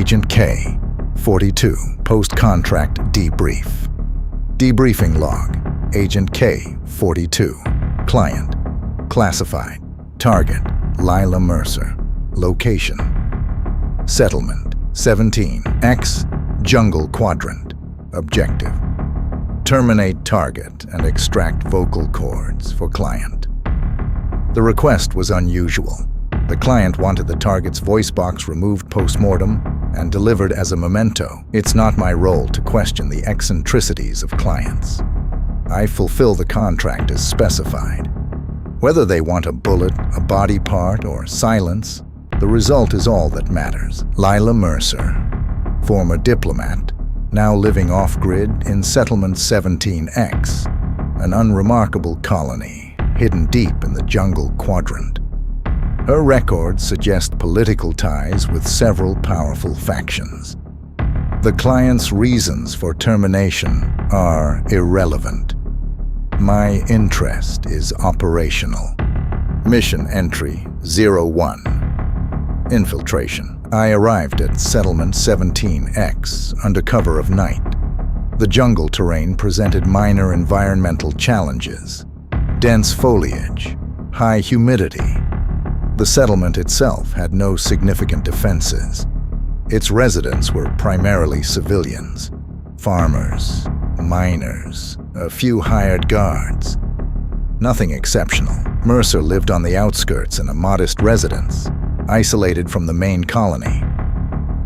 Agent K-42, post-contract debrief. Debriefing log, Agent K-42. Client, classified. Target, Lila Mercer. Location, settlement, 17X, Jungle Quadrant. Objective, terminate target and extract vocal cords for client. The request was unusual. The client wanted the target's voice box removed post-mortem and delivered as a memento. It's not my role to question the eccentricities of clients. I fulfill the contract as specified. Whether they want a bullet, a body part, or silence, the result is all that matters. Lila Mercer, former diplomat, now living off-grid in Settlement 17X, an unremarkable colony hidden deep in the Jungle Quadrant. Her records suggest political ties with several powerful factions. The client's reasons for termination are irrelevant. My interest is operational. Mission entry 01. Infiltration. I arrived at Settlement 17X under cover of night. The jungle terrain presented minor environmental challenges. Dense foliage, high humidity. The settlement itself had no significant defenses. Its residents were primarily civilians, farmers, miners, a few hired guards. Nothing exceptional. Mercer lived on the outskirts in a modest residence, isolated from the main colony.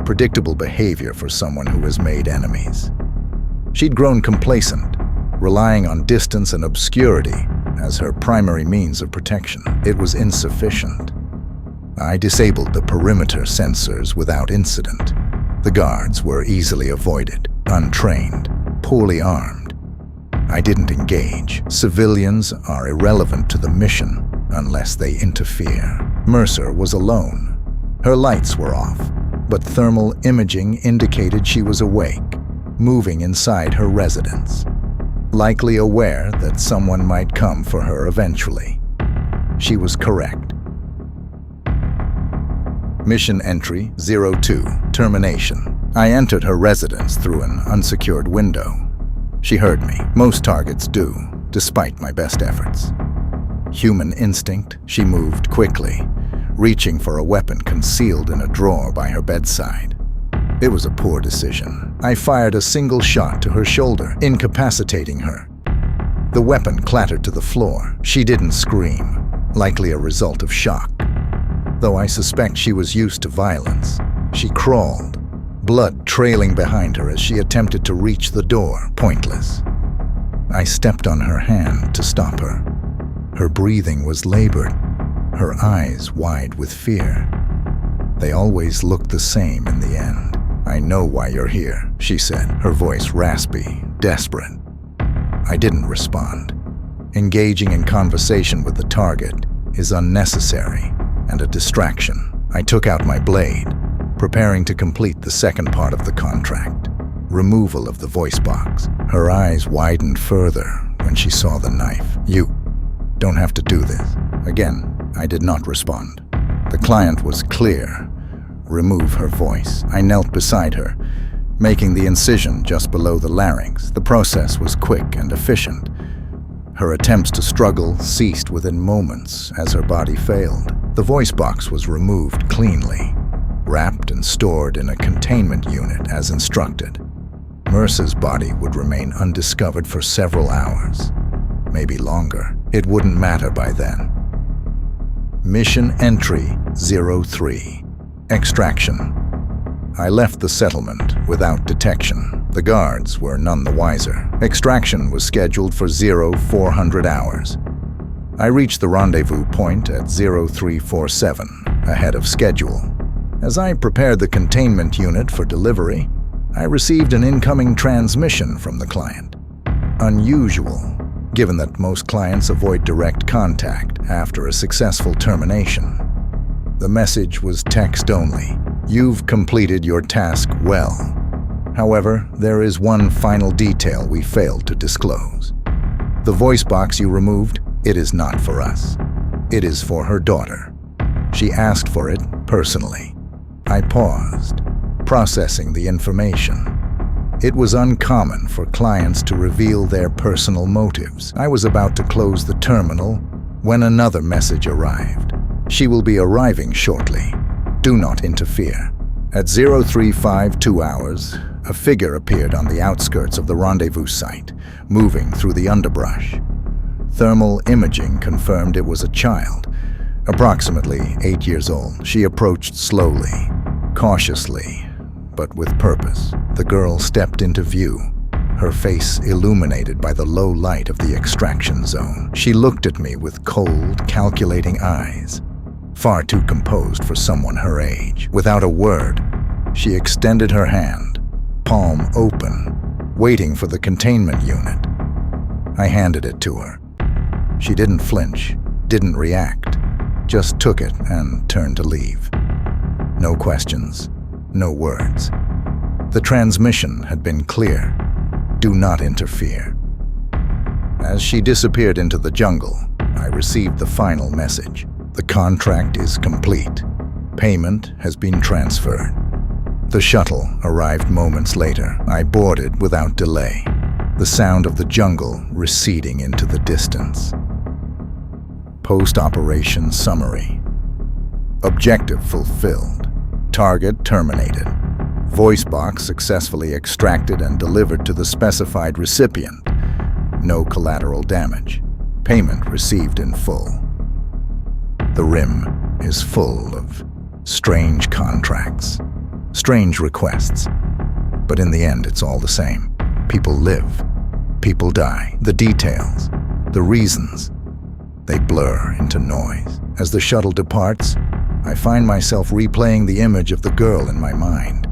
Predictable behavior for someone who has made enemies. She'd grown complacent, relying on distance and obscurity as her primary means of protection. It was insufficient. I disabled the perimeter sensors without incident. The guards were easily avoided, untrained, poorly armed. I didn't engage. Civilians are irrelevant to the mission unless they interfere. Mercer was alone. Her lights were off, but thermal imaging indicated she was awake, moving inside her residence, likely aware that someone might come for her eventually. She was correct. Mission entry 02, termination. I entered her residence through an unsecured window. She heard me. Most targets do, despite my best efforts. Human instinct, she moved quickly, reaching for a weapon concealed in a drawer by her bedside. It was a poor decision. I fired a single shot to her shoulder, incapacitating her. The weapon clattered to the floor. She didn't scream, likely a result of shock. Though I suspect she was used to violence, she crawled, blood trailing behind her as she attempted to reach the door, pointless. I stepped on her hand to stop her. Her breathing was labored, her eyes wide with fear. They always looked the same in the end. I know why you're here, she said, her voice raspy, desperate. I didn't respond. Engaging in conversation with the target is unnecessary and a distraction. I took out my blade, preparing to complete the second part of the contract, removal of the voice box. Her eyes widened further when she saw the knife. You don't have to do this. Again, I did not respond. The client was clear. Remove her voice. I knelt beside her, making the incision just below the larynx. The process was quick and efficient. Her attempts to struggle ceased within moments as her body failed. The voice box was removed cleanly, wrapped and stored in a containment unit as instructed. Mercer's body would remain undiscovered for several hours, maybe longer. It wouldn't matter by then. Mission entry 03. Extraction. I left the settlement without detection. The guards were none the wiser. Extraction was scheduled for 0400 hours. I reached the rendezvous point at 0347, ahead of schedule. As I prepared the containment unit for delivery, I received an incoming transmission from the client. Unusual, given that most clients avoid direct contact after a successful termination. The message was text only. You've completed your task well. However, there is one final detail we failed to disclose. The voice box you removed, it is not for us. It is for her daughter. She asked for it personally. I paused, processing the information. It was uncommon for clients to reveal their personal motives. I was about to close the terminal when another message arrived. She will be arriving shortly. Do not interfere. At 0352 hours, a figure appeared on the outskirts of the rendezvous site, moving through the underbrush. Thermal imaging confirmed it was a child, approximately 8 years old. She approached slowly, cautiously, but with purpose. The girl stepped into view, her face illuminated by the low light of the extraction zone. She looked at me with cold, calculating eyes, far too composed for someone her age. Without a word, she extended her hand, palm open, waiting for the containment unit. I handed it to her. She didn't flinch, didn't react, just took it and turned to leave. No questions, no words. The transmission had been clear. Do not interfere. As she disappeared into the jungle, I received the final message. The contract is complete. Payment has been transferred. The shuttle arrived moments later. I boarded without delay, the sound of the jungle receding into the distance. Post-operation summary. Objective fulfilled. Target terminated. Voice box successfully extracted and delivered to the specified recipient. No collateral damage. Payment received in full. The rim is full of strange contracts, strange requests. But in the end, it's all the same. People live. People die. The details, the reasons, they blur into noise. As the shuttle departs, I find myself replaying the image of the girl in my mind.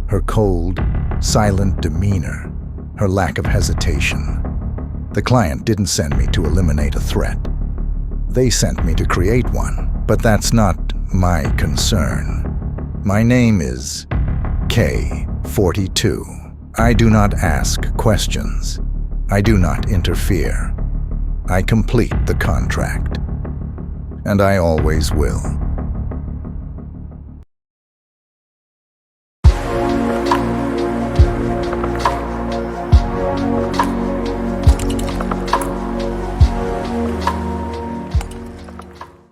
Her cold, silent demeanor, her lack of hesitation. The client didn't send me to eliminate a threat. They sent me to create one, but that's not my concern. My name is K-42. I do not ask questions. I do not interfere. I complete the contract. And I always will.